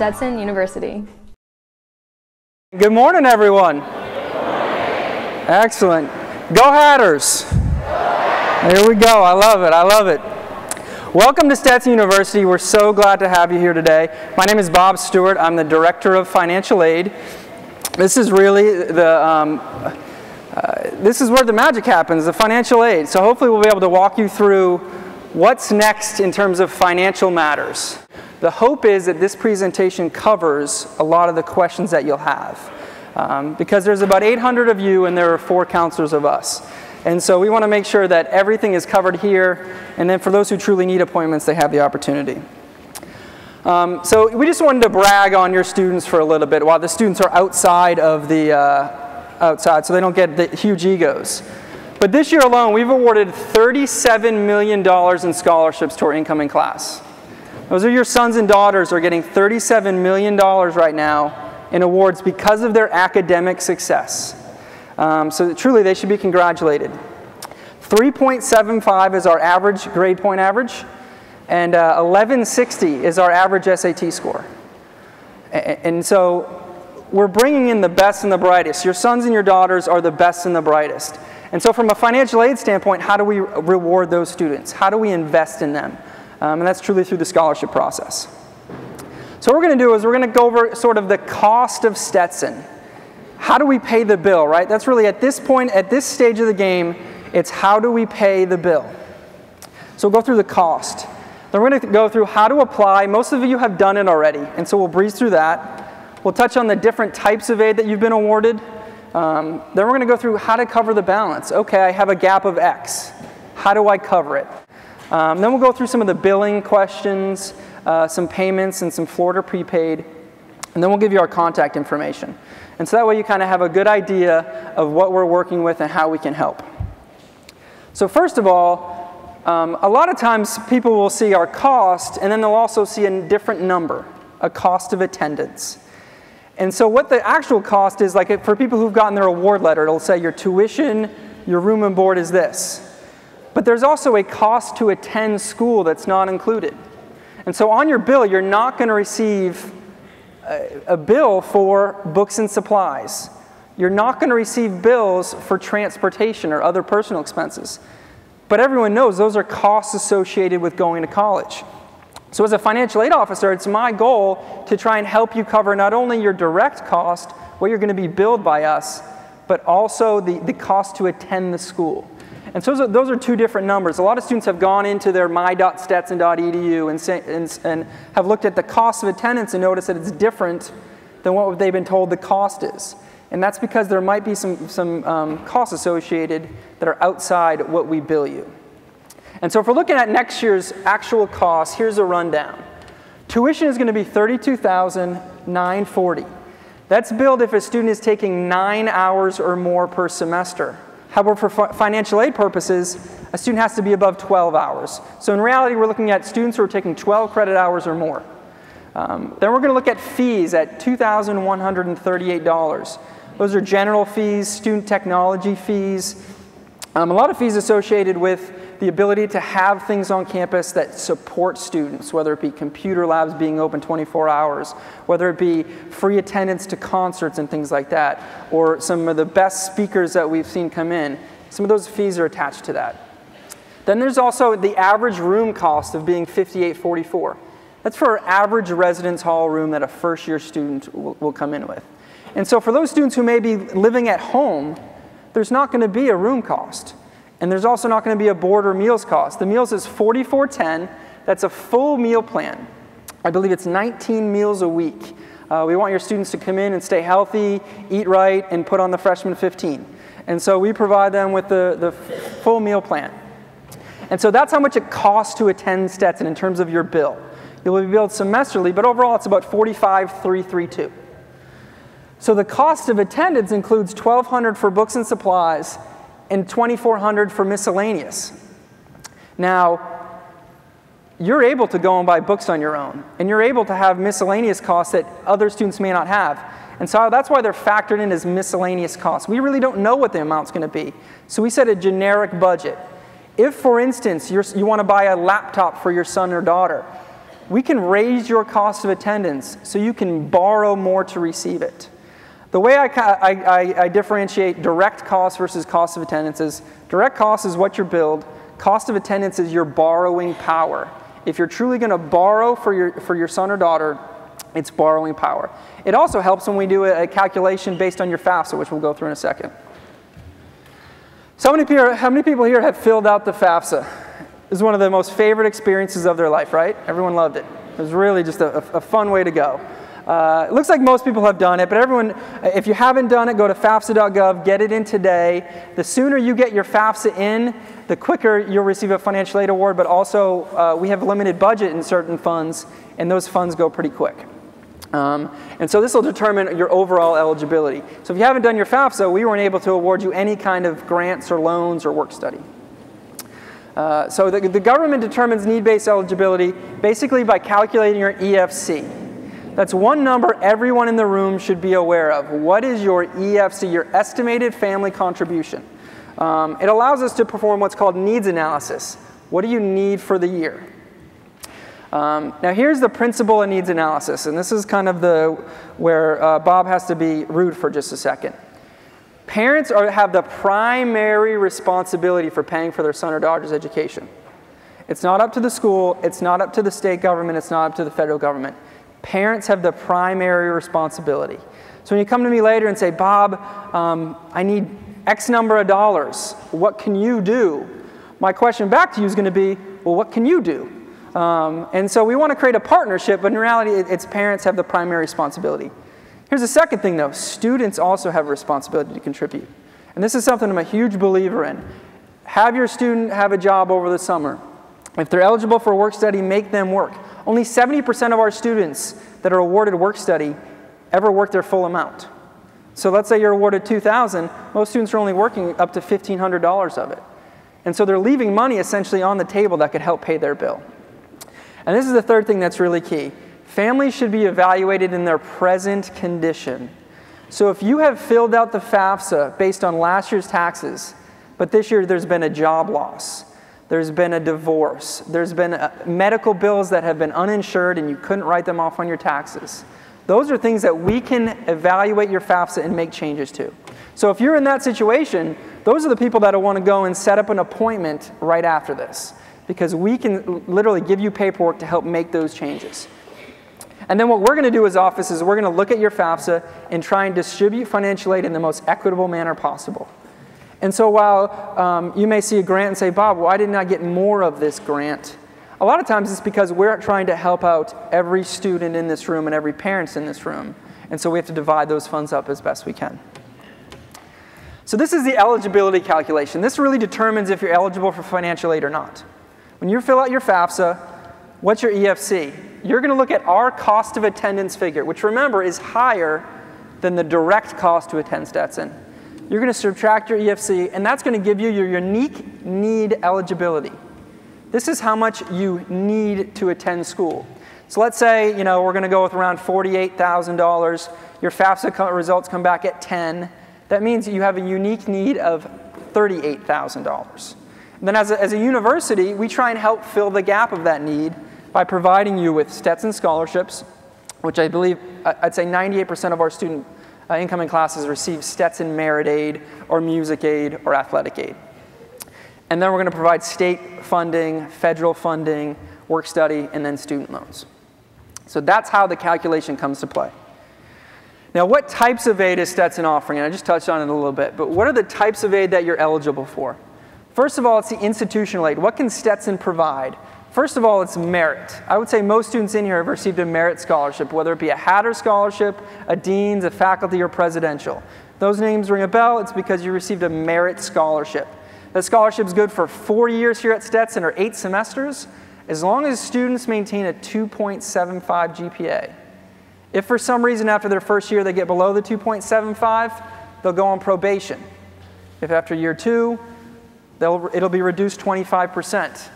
My.Stetson University. Good morning, everyone. Good morning. Excellent. Go Hatters. There we go. I love it. I love it. Welcome to Stetson University. We're so glad to have you here today. My name is Bob Stewart. I'm the Director of Financial Aid. This is really this is where the magic happens, the financial aid. So hopefully we'll be able to walk you through what's next in terms of financial matters. The hope is that this presentation covers a lot of the questions that you'll have. Because there's about 800 of you and there are 4 counselors of us. And so we want to make sure that everything is covered here, and then for those who truly need appointments, they have the opportunity. So we just wanted to brag on your students for a little bit while the students are outside of the outside, so they don't get the huge egos. But this year alone, we've awarded $37 million in scholarships to our incoming class. Those are your sons and daughters are getting $37 million right now in awards because of their academic success. So truly, they should be congratulated. 3.75 is our average grade point average, and 1160 is our average SAT score. And so we're bringing in the best and the brightest. Your sons and your daughters are the best and the brightest. And so from a financial aid standpoint, how do we reward those students? How do we invest in them? And that's truly through the scholarship process. So what we're going to do is we're going to go over sort of the cost of Stetson. How do we pay the bill, right? That's really at this point, at this stage of the game, it's how do we pay the bill. So we'll go through the cost. Then we're going to go through how to apply. Most of you have done it already, and so we'll breeze through that. We'll touch on the different types of aid that you've been awarded. Then we're going to go through how to cover the balance. Okay, I have a gap of X. How do I cover it? Then we'll go through some of the billing questions, some payments, and some Florida prepaid. And then we'll give you our contact information. And so that way you kind of have a good idea of what we're working with and how we can help. So first of all, a lot of times people will see our cost, and then they'll also see a different number, a cost of attendance. And so what the actual cost is, like for people who've gotten their award letter, it'll say your tuition, your room and board is this. But there's also a cost to attend school that's not included. And so on your bill, you're not going to receive a bill for books and supplies. You're not going to receive bills for transportation or other personal expenses. But everyone knows those are costs associated with going to college. So as a financial aid officer, it's my goal to try and help you cover not only your direct cost, what you're going to be billed by us, but also the cost to attend the school. And so those are 2 different numbers. A lot of students have gone into their my.stetson.edu and have looked at the cost of attendance and noticed that it's different than what they've been told the cost is. And that's because there might be some costs associated that are outside what we bill you. And so if we're looking at next year's actual costs, here's a rundown. Tuition is going to be $32,940. That's billed if a student is taking 9 hours or more per semester. However, for financial aid purposes, a student has to be above 12 hours. So in reality, we're looking at students who are taking 12 credit hours or more. Then we're going to look at fees at $2,138. Those are general fees, student technology fees, a lot of fees associated with the ability to have things on campus that support students, whether it be computer labs being open 24 hours, whether it be free attendance to concerts and things like that, or some of the best speakers that we've seen come in. Some of those fees are attached to that. Then there's also the average room cost of being $58.44. That's for our average residence hall room that a first-year student will come in with. And so for those students who may be living at home, there's not going to be a room cost. And there's also not going to be a board or meals cost. The meals is $44.10. That's a full meal plan. I believe it's 19 meals a week. We want your students to come in and stay healthy, eat right, and put on the freshman 15. And so we provide them with the full meal plan. And so that's how much it costs to attend Stetson in terms of your bill. You'll be billed semesterly, but overall it's about $45,332. So the cost of attendance includes $1,200 for books and supplies, and $2,400 for miscellaneous. Now, you're able to go and buy books on your own, and you're able to have miscellaneous costs that other students may not have. And so that's why they're factored in as miscellaneous costs. We really don't know what the amount's going to be. So we set a generic budget. If, for instance, you want to buy a laptop for your son or daughter, we can raise your cost of attendance so you can borrow more to receive it. The way I differentiate direct cost versus cost of attendance is direct cost is what you're billed, cost of attendance is your borrowing power. If you're truly going to borrow for your son or daughter, it's borrowing power. It also helps when we do a calculation based on your FAFSA, which we'll go through in a second. So how many people here have filled out the FAFSA? This is one of the most favorite experiences of their life, right? Everyone loved it. It was really just a fun way to go. It looks like most people have done it, but everyone, if you haven't done it, go to FAFSA.gov, get it in today. The sooner you get your FAFSA in, the quicker you'll receive a financial aid award, but also we have a limited budget in certain funds, and those funds go pretty quick. And so this will determine your overall eligibility. So if you haven't done your FAFSA, we weren't able to award you any kind of grants or loans or work study. So the government determines need-based eligibility basically by calculating your EFC. That's one number everyone in the room should be aware of. What is your EFC, your estimated family contribution? It allows us to perform what's called needs analysis. What do you need for the year? Now here's the principle of needs analysis, and this is kind of where Bob has to be rude for just a second. Parents have the primary responsibility for paying for their son or daughter's education. It's not up to the school, it's not up to the state government, it's not up to the federal government. Parents have the primary responsibility. So when you come to me later and say, Bob, I need X number of dollars, what can you do? My question back to you is going to be, well, what can you do? And so we want to create a partnership, but in reality, it's parents have the primary responsibility. Here's the second thing, though. Students also have a responsibility to contribute. And this is something I'm a huge believer in. Have your student have a job over the summer. If they're eligible for a work study, make them work. Only 70% of our students that are awarded work study ever work their full amount. So let's say you're awarded $2,000, most students are only working up to $1,500 of it. And so they're leaving money essentially on the table that could help pay their bill. And this is the third thing that's really key. Families should be evaluated in their present condition. So if you have filled out the FAFSA based on last year's taxes, but this year there's been a job loss, there's been a divorce, there's been medical bills that have been uninsured and you couldn't write them off on your taxes. Those are things that we can evaluate your FAFSA and make changes to. So if you're in that situation, those are the people that will want to go and set up an appointment right after this, because we can literally give you paperwork to help make those changes. And then what we're going to do as office is we're going to look at your FAFSA and try and distribute financial aid in the most equitable manner possible. And so while you may see a grant and say, Bob, why didn't I get more of this grant? A lot of times it's because we're trying to help out every student in this room and every parent in this room. And so we have to divide those funds up as best we can. So this is the eligibility calculation. This really determines if you're eligible for financial aid or not. When you fill out your FAFSA, what's your EFC? You're going to look at our cost of attendance figure, which remember is higher than the direct cost to attend Stetson. You're going to subtract your EFC, and that's going to give you your unique need eligibility. This is how much you need to attend school. So let's say, we're going to go with around $48,000. Your FAFSA results come back at 10. That means you have a unique need of $38,000. And then as a university, we try and help fill the gap of that need by providing you with Stetson scholarships, which I believe, I'd say 98% of our student incoming classes receive Stetson merit aid or music aid or athletic aid. And then we're going to provide state funding, federal funding, work study, and then student loans. So that's how the calculation comes to play. Now, what types of aid is Stetson offering? And I just touched on it a little bit, but what are the types of aid that you're eligible for? First of all, it's the institutional aid. What can Stetson provide? First of all, it's merit. I would say most students in here have received a merit scholarship, whether it be a Hatter scholarship, a Dean's, a faculty, or presidential. If those names ring a bell, it's because you received a merit scholarship. That scholarship is good for 4 years here at Stetson or 8 semesters, as long as students maintain a 2.75 GPA. If for some reason after their first year they get below the 2.75, they'll go on probation. If after year 2, it'll be reduced 25%.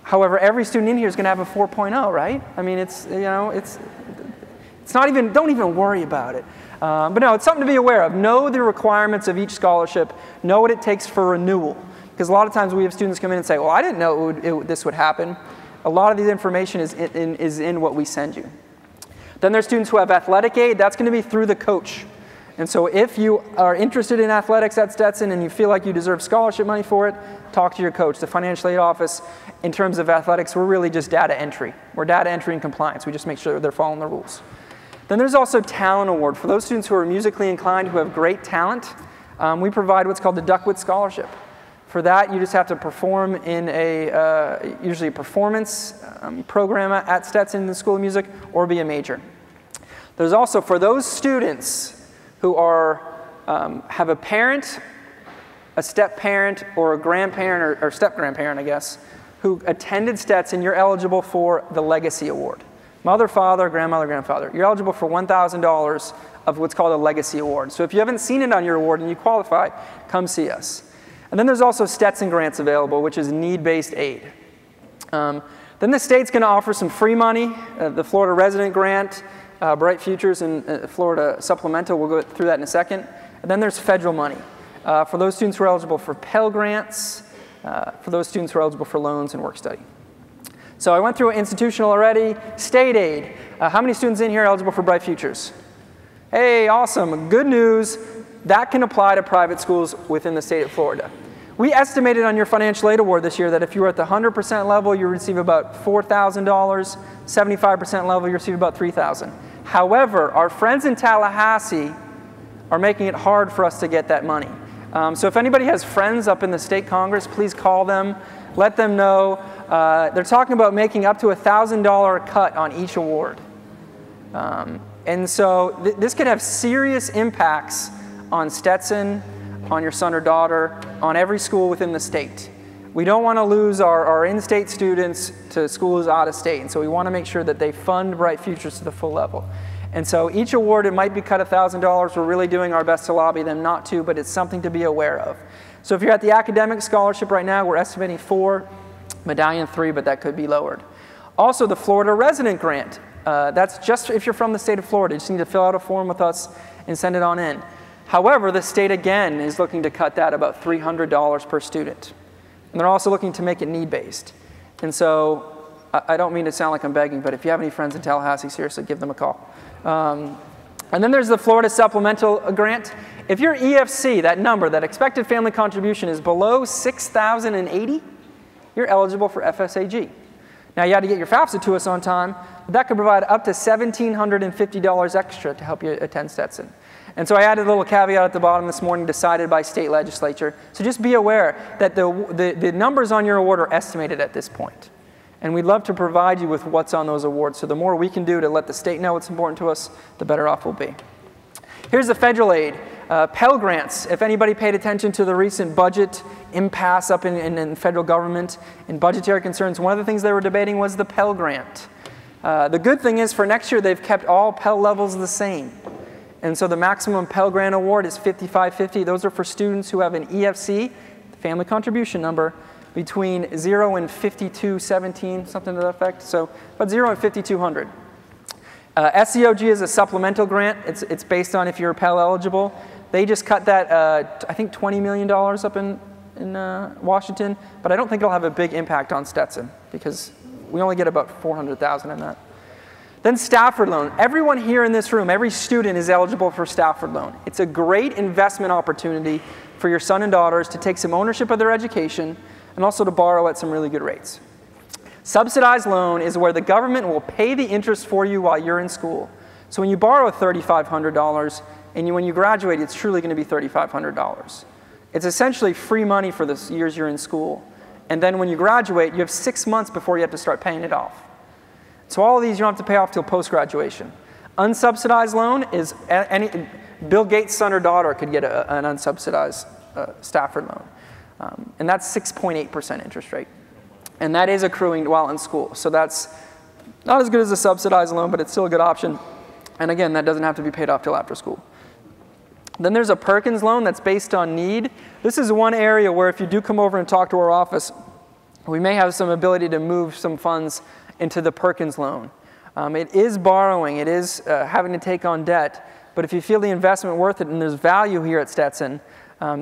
However, every student in here is going to have a 4.0, right? I mean, it's not even, don't even worry about it. But no, it's something to be aware of. Know the requirements of each scholarship. Know what it takes for renewal. Because a lot of times we have students come in and say, well, I didn't know this would happen. A lot of the information is in what we send you. Then there's students who have athletic aid. That's going to be through the coach. And so if you are interested in athletics at Stetson and you feel like you deserve scholarship money for it, talk to your coach. The financial aid office, in terms of athletics, we're really just data entry. We're data entry and compliance. We just make sure that they're following the rules. Then there's also Talent Award. For those students who are musically inclined, who have great talent, we provide what's called the Duckwood Scholarship. For that, you just have to perform in usually a performance program at Stetson in the School of Music, or be a major. There's also, for those students who have a parent, a step-parent, or a grandparent, or step-grandparent, I guess, who attended Stetson, you're eligible for the Legacy Award. Mother, father, grandmother, grandfather. You're eligible for $1,000 of what's called a Legacy Award. So if you haven't seen it on your award and you qualify, come see us. And then there's also Stetson grants available, which is need-based aid. Then the state's going to offer some free money, the Florida Resident Grant, Bright Futures, and Florida Supplemental. We'll go through that in a second. And then there's federal money. For those students who are eligible for Pell Grants, for those students who are eligible for loans and work study. So I went through institutional already. State aid. How many students in here are eligible for Bright Futures? Hey, awesome. Good news. That can apply to private schools within the state of Florida. We estimated on your financial aid award this year that if you were at the 100% level, you receive about $4,000. 75% level, you receive about $3,000. However, our friends in Tallahassee are making it hard for us to get that money. So if anybody has friends up in the state Congress, please call them. Let them know. They're talking about making up to a $1,000 cut on each award. And so this could have serious impacts on Stetson, on your son or daughter, on every school within the state. We don't want to lose our in-state students to schools out of state, and so we want to make sure that they fund Bright Futures to the full level. And so each award, it might be cut $1,000. We're really doing our best to lobby them not to, but it's something to be aware of. So if you're at the academic scholarship right now, we're estimating 4, medallion 3, but that could be lowered. Also, the Florida Resident Grant. That's just if you're from the state of Florida. You just need to fill out a form with us and send it on in. However, the state, again, is looking to cut that about $300 per student. And they're also looking to make it need-based. And so I don't mean to sound like I'm begging, but if you have any friends in Tallahassee, seriously, give them a call. And then there's the Florida Supplemental Grant. If your EFC, that number, that expected family contribution, is below $6,080, you're eligible for FSAG. Now, you had to get your FAFSA to us on time, but that could provide up to $1,750 extra to help you attend Stetson. And so I added a little caveat at the bottom this morning, decided by state legislature. So just be aware that the numbers on your award are estimated at this point. And we'd love to provide you with what's on those awards. So the more we can do to let the state know what's important to us, the better off we'll be. Here's the federal aid. Pell Grants. If anybody paid attention to the recent budget impasse up in federal government and budgetary concerns, one of the things they were debating was the Pell Grant. The good thing is for next year, they've kept all Pell levels the same. And so the maximum Pell Grant award is $5,550. Those are for students who have an EFC, family contribution number, between 0 and 5217, something to that effect. So about 0 and 5200. SEOG is a supplemental grant. It's based on if you're Pell eligible. They just cut that, I think, $20 million up in Washington, but I don't think it'll have a big impact on Stetson because we only get about $400,000 in that. Then Stafford loan. Everyone here in this room, every student is eligible for Stafford loan. It's a great investment opportunity for your son and daughters to take some ownership of their education and also to borrow at some really good rates. Subsidized loan is where the government will pay the interest for you while you're in school. So when you borrow $3,500 and when you graduate, it's truly going to be $3,500. It's essentially free money for the years you're in school. And then when you graduate, you have 6 months before you have to start paying it off. So all of these you don't have to pay off till post-graduation. Unsubsidized loan is Bill Gates' son or daughter could get an unsubsidized Stafford loan. And that's 6.8% interest rate. And that is accruing while in school. So that's not as good as a subsidized loan, but it's still a good option. And again, that doesn't have to be paid off till after school. Then there's a Perkins loan that's based on need. This is one area where if you do come over and talk to our office, we may have some ability to move some funds into the Perkins loan. It is borrowing, it is having to take on debt, but if you feel the investment worth it and there's value here at Stetson,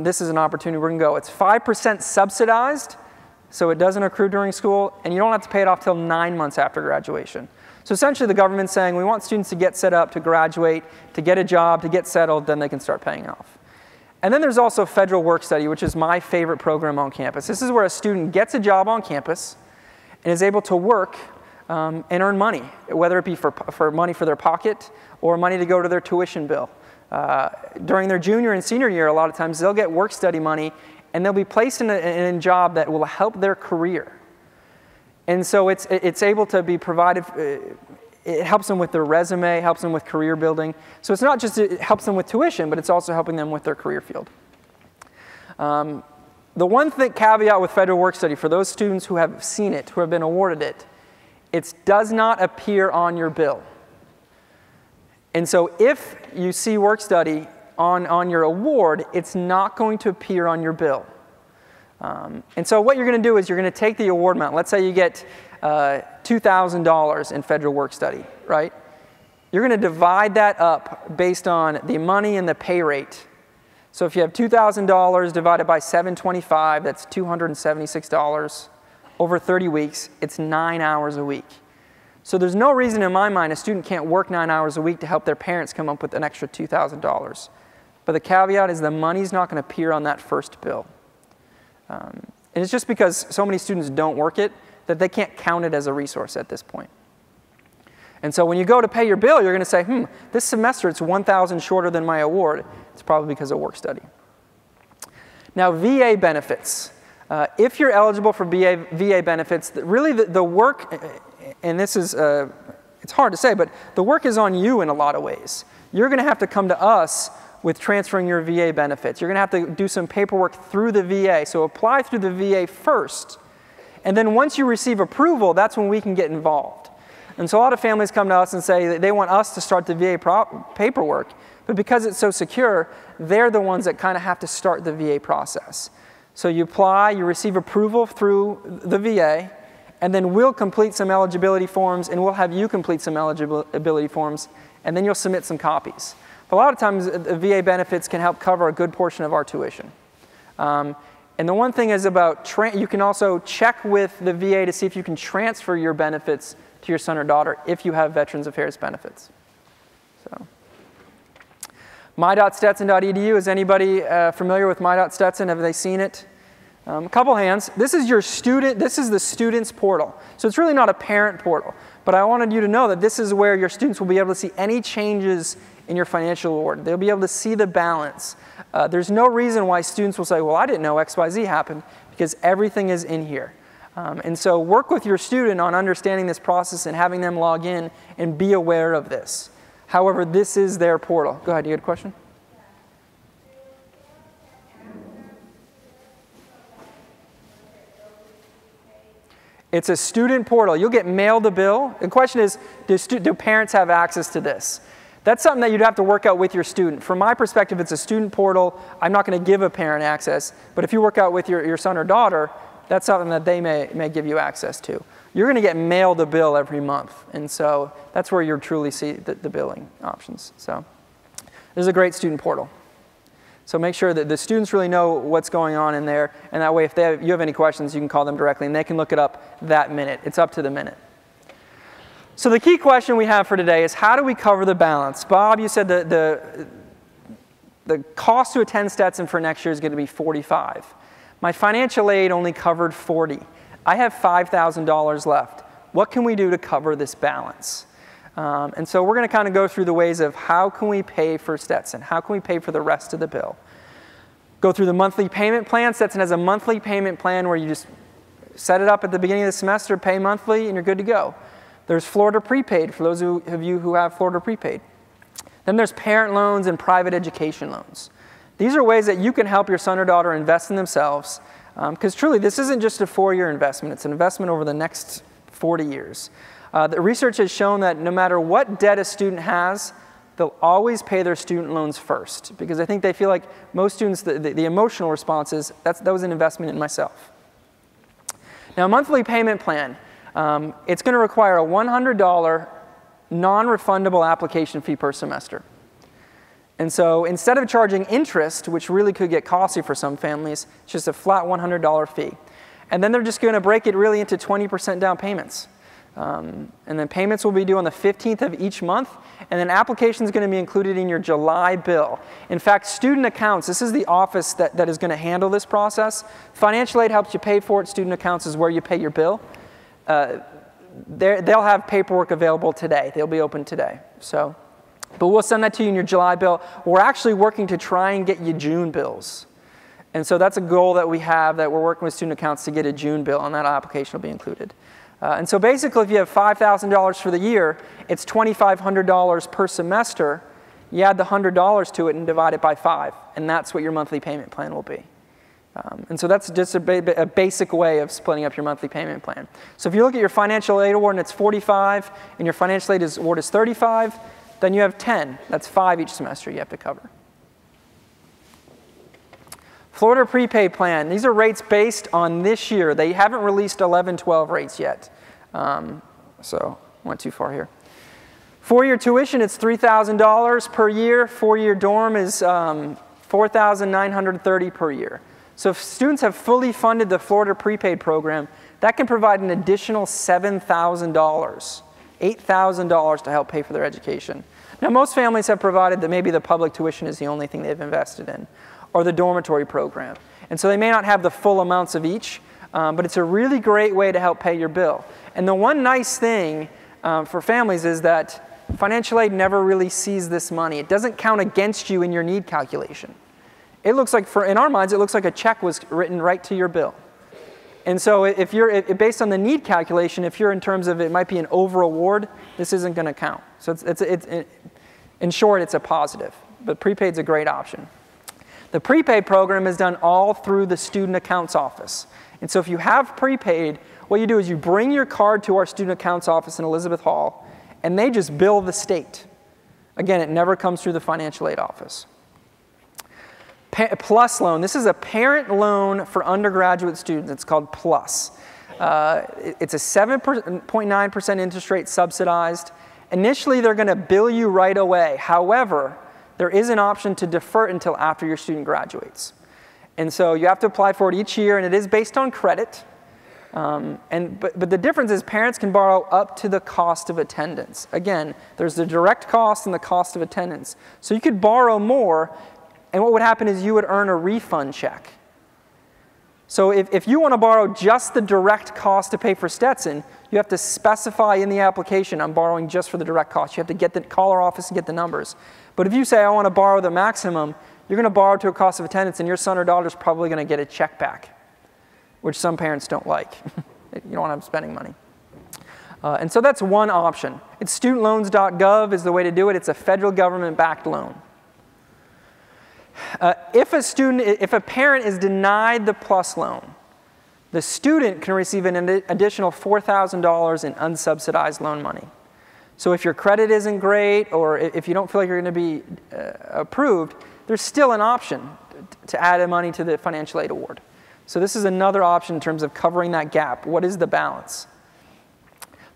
this is an opportunity we're going to go. It's 5% subsidized, so it doesn't accrue during school, and you don't have to pay it off till 9 months after graduation. So essentially the government's saying we want students to get set up, to graduate, to get a job, to get settled, then they can start paying off. And then there's also federal work study, which is my favorite program on campus. This is where a student gets a job on campus and is able to work and earn money, whether it be for money for their pocket or money to go to their tuition bill. During their junior and senior year, a lot of times they'll get work study money and they'll be placed in a job that will help their career. And so it's able to be provided, it helps them with their resume, helps them with career building. So it's not just it helps them with tuition, but it's also helping them with their career field. The one caveat with federal work study, for those students who have seen it, who have been awarded it, it does not appear on your bill. And so if you see work study on your award, it's not going to appear on your bill. And so what you're going to do is you're going to take the award amount. Let's say you get $2,000 in federal work study, right? You're going to divide that up based on the money and the pay rate. So if you have $2,000 divided by $725, that's $276 over 30 weeks. It's 9 hours a week. So there's no reason in my mind a student can't work 9 hours a week to help their parents come up with an extra $2,000. But the caveat is the money's not going to appear on that first bill. And it's just because so many students don't work it that they can't count it as a resource at this point. And so when you go to pay your bill, you're going to say, this semester it's $1,000 shorter than my award. It's probably because of work study. Now, VA benefits. If you're eligible for VA benefits, really the work, and this is, it's hard to say, but the work is on you in a lot of ways. You're going to have to come to us with transferring your VA benefits. You're going to have to do some paperwork through the VA. So apply through the VA first. And then once you receive approval, that's when we can get involved. And so a lot of families come to us and say that they want us to start the VA paperwork. But because it's so secure, they're the ones that kind of have to start the VA process. So you apply, you receive approval through the VA, and then we'll complete some eligibility forms, and we'll have you complete some eligibility forms, and then you'll submit some copies. But a lot of times, the VA benefits can help cover a good portion of our tuition. And the one thing is about, you can also check with the VA to see if you can transfer your benefits to your son or daughter if you have Veterans Affairs benefits. So, My.Stetson.edu, is anybody familiar with My.Stetson? Have they seen it? A couple hands. This is your student, this is the student's portal. So it's really not a parent portal. But I wanted you to know that this is where your students will be able to see any changes in your financial award. They'll be able to see the balance. There's no reason why students will say, well, I didn't know XYZ happened, because everything is in here. And so work with your student on understanding this process and having them log in and be aware of this. However, this is their portal. Go ahead, you had a question? It's a student portal. You'll get mailed a bill. The question is, do parents have access to this? That's something that you'd have to work out with your student. From my perspective, it's a student portal. I'm not going to give a parent access. But if you work out with your son or daughter, that's something that they may give you access to. You're going to get mailed a bill every month. And so that's where you'll truly see the billing options. So this is a great student portal. So make sure that the students really know what's going on in there. And that way, if you have any questions, you can call them directly. And they can look it up that minute. It's up to the minute. So the key question we have for today is, how do we cover the balance? Bob, you said the cost to attend Stetson for next year is going to be $45. My financial aid only covered $40. I have $5,000 left. What can we do to cover this balance? And so we're going to kind of go through the ways of how can we pay for Stetson? How can we pay for the rest of the bill? Go through the monthly payment plan. Stetson has a monthly payment plan where you just set it up at the beginning of the semester, pay monthly, and you're good to go. There's Florida Prepaid for those of you who have Florida Prepaid. Then there's parent loans and private education loans. These are ways that you can help your son or daughter invest in themselves, because truly this isn't just a 4-year investment. It's an investment over the next 40 years. The research has shown that no matter what debt a student has, they'll always pay their student loans first, because I think they feel like most students, the emotional response is, that was an investment in myself. Now, monthly payment plan. It's going to require a $100 non-refundable application fee per semester. And so instead of charging interest, which really could get costly for some families, it's just a flat $100 fee. And then they're just going to break it really into 20% down payments. And then payments will be due on the 15th of each month, and then application is going to be included in your July bill. In fact, student accounts, this is the office that is going to handle this process. Financial aid helps you pay for it. Student accounts is where you pay your bill. They'll have paperwork available today. They'll be open today. But we'll send that to you in your July bill. We're actually working to try and get you June bills. And so that's a goal that we have, that we're working with student accounts to get a June bill, and that application will be included. And so basically, if you have $5,000 for the year, it's $2,500 per semester. You add the $100 to it and divide it by 5, and that's what your monthly payment plan will be. And so that's just a basic way of splitting up your monthly payment plan. So if you look at your financial aid award and it's 45, and your financial aid award is 35, then you have 10. That's 5 each semester you have to cover. Florida prepaid plan. These are rates based on this year. They haven't released 11-12 rates yet. So went too far here. 4-year tuition, it's $3,000 per year. 4-year dorm is $4,930 per year. So if students have fully funded the Florida prepaid program, that can provide an additional $7,000, $8,000 to help pay for their education. Now, most families have provided that maybe the public tuition is the only thing they've invested in, or the dormitory program. And so they may not have the full amounts of each, but it's a really great way to help pay your bill. And the one nice thing for families is that financial aid never really sees this money. It doesn't count against you in your need calculation. It looks like, in our minds, it looks like a check was written right to your bill. And so if you're, based on the need calculation, if you're in terms of it might be an over award, this isn't going to count. So in short, it's a positive. But prepaid's a great option. The prepaid program is done all through the student accounts office. And so if you have prepaid, what you do is you bring your card to our student accounts office in Elizabeth Hall, and they just bill the state. Again, it never comes through the financial aid office. Plus loan. This is a parent loan for undergraduate students. It's called Plus. It's a 7.9% interest rate subsidized. Initially, they're going to bill you right away. However, there is an option to defer it until after your student graduates. And so you have to apply for it each year, and it is based on credit. But the difference is parents can borrow up to the cost of attendance. Again, there's the direct cost and the cost of attendance. So you could borrow more, and what would happen is you would earn a refund check. So if you want to borrow just the direct cost to pay for Stetson, you have to specify in the application, I'm borrowing just for the direct cost. You have to call our office and get the numbers. But if you say, I want to borrow the maximum, you're going to borrow to a cost of attendance, and your son or daughter is probably going to get a check back, which some parents don't like. You don't want them spending money. And so that's one option. It's studentloans.gov is the way to do it. It's a federal government-backed loan. If a parent is denied the Plus loan, the student can receive an additional $4,000 in unsubsidized loan money. So if your credit isn't great, or if you don't feel like you're going to be approved, there's still an option to add money to the financial aid award. So this is another option in terms of covering that gap. What is the balance?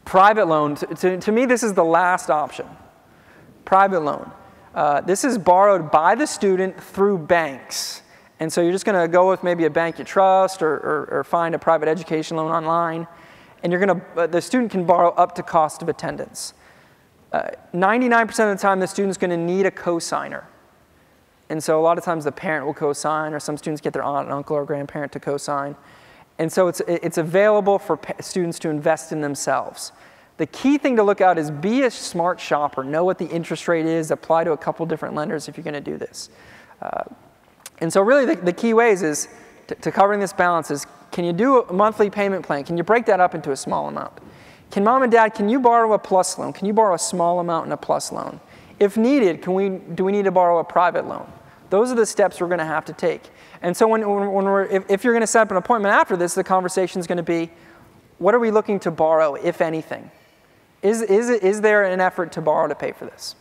Private loan. To me, this is the last option. Private loan. This is borrowed by the student through banks. And so you're just going to go with maybe a bank you trust, or find a private education loan online. And the student can borrow up to cost of attendance. 99% of the time, the student's going to need a cosigner. And so a lot of times the parent will cosign, or some students get their aunt and uncle or grandparent to cosign. And so it's available for students to invest in themselves. The key thing to look out is be a smart shopper. Know what the interest rate is. Apply to a couple different lenders if you're going to do this. And so really the key ways is to covering this balance is, can you do a monthly payment plan? Can you break that up into a small amount? Can mom and dad, can you borrow a Plus loan? Can you borrow a small amount in a Plus loan? If needed, do we need to borrow a private loan? Those are the steps we're going to have to take. And so if you're going to set up an appointment after this, the conversation is going to be, what are we looking to borrow, if anything? Is there an effort to borrow to pay for this?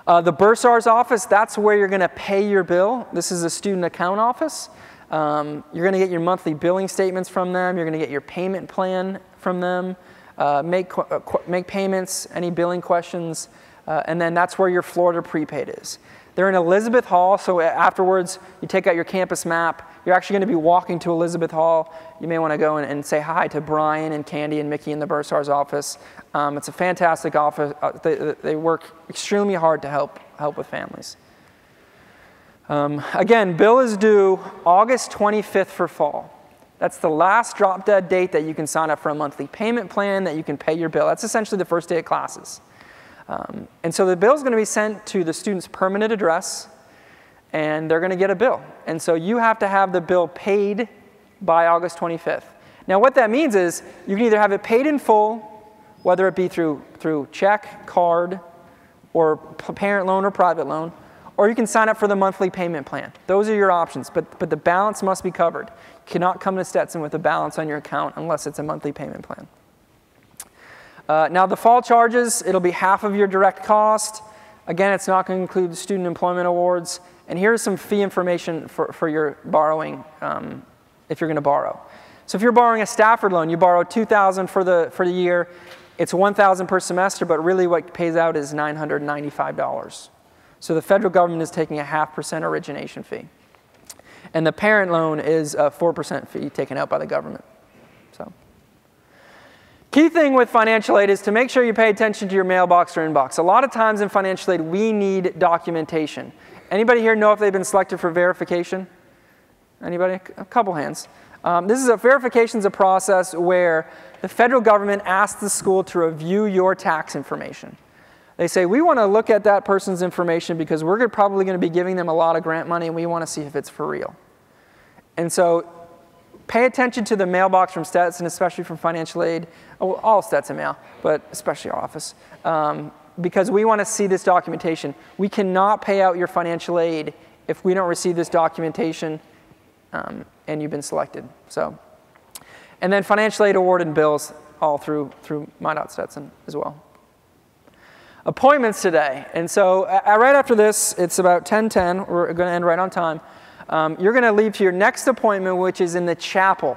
The Bursar's office, that's where you're going to pay your bill. This is a student account office. You're going to get your monthly billing statements from them. You're going to get your payment plan from them. Make payments, any billing questions, and then that's where your Florida prepaid is. They're in Elizabeth Hall, so afterwards you take out your campus map. You're actually going to be walking to Elizabeth Hall. You may want to go and say hi to Brian and Candy and Mickey in the Bursar's office. It's a fantastic office. They work extremely hard to help with families. Again, bill is due August 25th for fall. That's the last drop-dead date that you can sign up for a monthly payment plan, that you can pay your bill. That's essentially the first day of classes. And so the bill is going to be sent to the student's permanent address, and they're going to get a bill. And so you have to have the bill paid by August 25th. Now what that means is you can either have it paid in full, whether it be through check, card, or parent loan or private loan, or you can sign up for the monthly payment plan. Those are your options, but the balance must be covered. You cannot come to Stetson with a balance on your account unless it's a monthly payment plan. Now the fall charges, it'll be half of your direct cost. Again, it's not going to include the student employment awards. And here's some fee information for your borrowing if you're going to borrow. So if you're borrowing a Stafford loan, you borrow $2,000 for the year. It's $1,000 per semester, but really what pays out is $995. So the federal government is taking a 0.5% origination fee. And the parent loan is a 4% fee taken out by the government. So, key thing with financial aid is to make sure you pay attention to your mailbox or inbox. A lot of times in financial aid, we need documentation. Anybody here know if they've been selected for verification? Anybody? A couple hands. Verification is a process where the federal government asks the school to review your tax information. They say, we want to look at that person's information because we're probably going to be giving them a lot of grant money and we want to see if it's for real. And so pay attention to the mailbox from Stetson, especially from financial aid, all Stetson mail, but especially our office, because we want to see this documentation. We cannot pay out your financial aid if we don't receive this documentation and you've been selected. So, and then financial aid award and bills all through My.Stetson as well. Appointments today. And so right after this, it's about 10:10. We're going to end right on time. You're going to leave to your next appointment, which is in the chapel,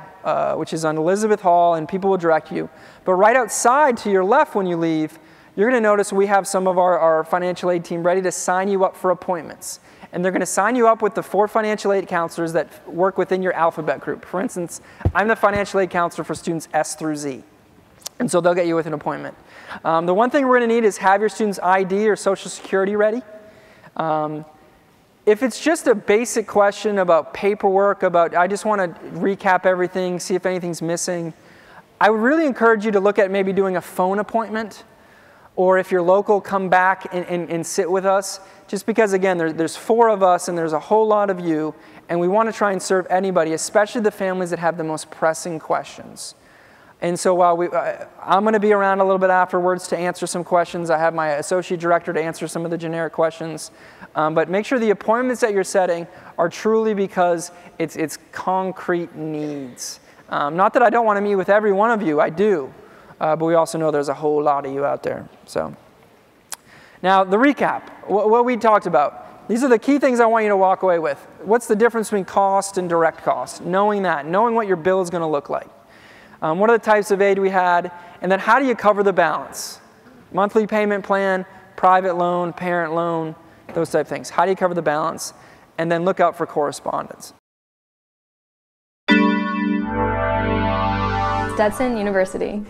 which is on Elizabeth Hall, and people will direct you. But right outside to your left when you leave, you're going to notice we have some of our financial aid team ready to sign you up for appointments. And they're going to sign you up with the 4 financial aid counselors that work within your alphabet group. For instance, I'm the financial aid counselor for students S through Z. And so they'll get you with an appointment. The one thing we're going to need is have your student's ID or Social Security ready. If it's just a basic question about paperwork, I just want to recap everything, see if anything's missing, I would really encourage you to look at maybe doing a phone appointment, or if you're local, come back and sit with us. Just because, again, there's 4 of us and there's a whole lot of you, and we want to try and serve anybody, especially the families that have the most pressing questions. And so while I'm going to be around a little bit afterwards to answer some questions. I have my associate director to answer some of the generic questions. But make sure the appointments that you're setting are truly because it's concrete needs. Not that I don't want to meet with every one of you, I do. But we also know there's a whole lot of you out there. So, now the recap, what we talked about. These are the key things I want you to walk away with. What's the difference between cost and direct cost? Knowing that, knowing what your bill is going to look like. What are the types of aid we had? And then how do you cover the balance? Monthly payment plan, private loan, parent loan, those type of things. How do you cover the balance? And then look out for correspondence. Stetson University.